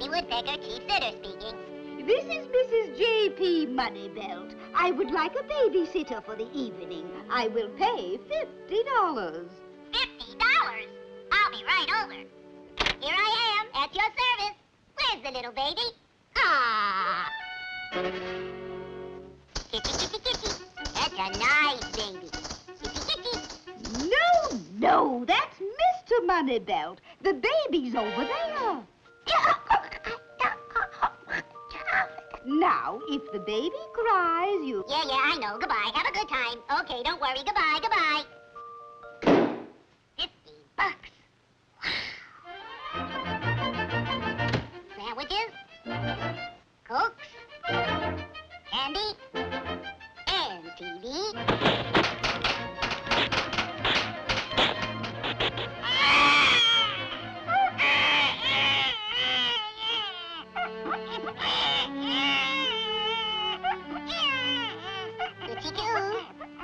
Woody Woodpecker, chief sitter speaking. This is Mrs. J.P. Moneybelt. I would like a babysitter for the evening. I will pay $50. $50? I'll be right over. Here I am, at your service. Where's the little baby? Ah! Kitty, kitty, kitty. That's a nice baby. Kitty, kitty. No, that's Mr. Moneybelt. The baby's over there. Now, if the baby cries, you... Yeah, I know. Goodbye. Have a good time. Okay, don't worry. Goodbye, goodbye. $50. Sandwiches, Cokes, candy, and TV.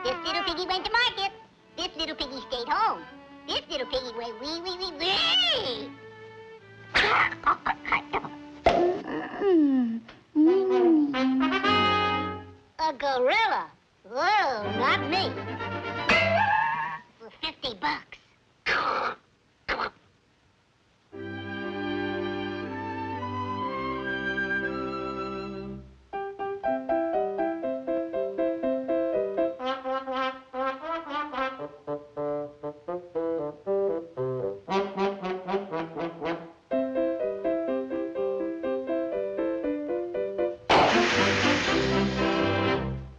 This little piggy went to market. This little piggy stayed home. This little piggy went wee. A gorilla? Whoa, not me. For $50.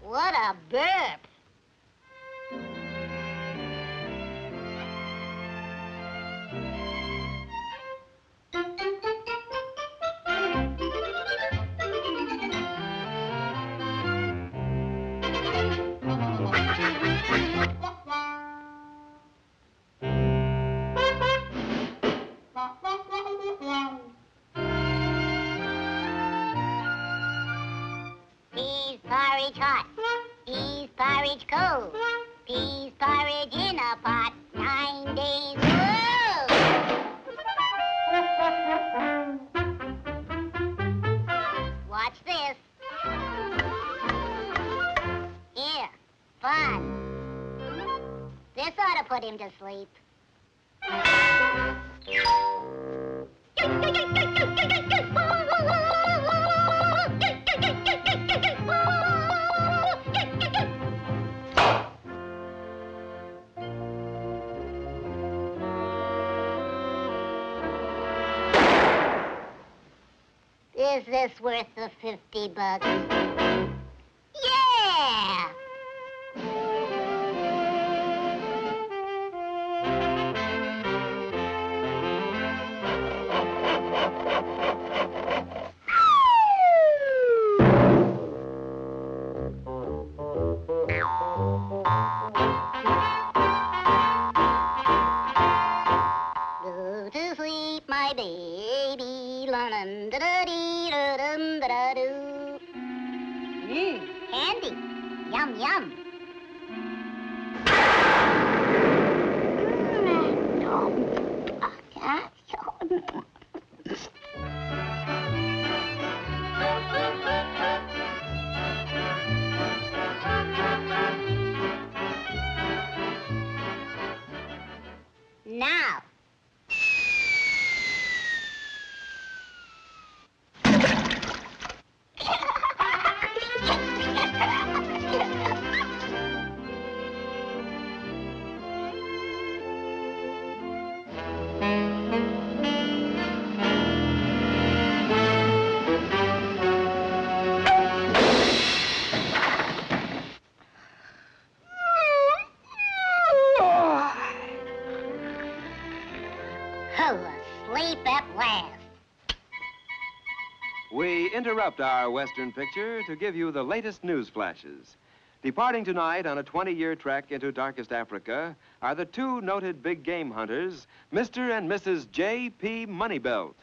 What a burp. Peas porridge hot, peas porridge cold, peas porridge in a pot, 9 days old. Watch this. Here, fun. This ought to put him to sleep. Is this worth the $50? Yeah! Go to sleep, my baby, la-dum-da-da-dee-da-dum-da-da-doo. Candy. Yum, yum. Now. Asleep at last. We interrupt our Western picture to give you the latest news flashes. Departing tonight on a 20-year trek into darkest Africa are the two noted big game hunters, Mr. and Mrs. J.P. Moneybelt.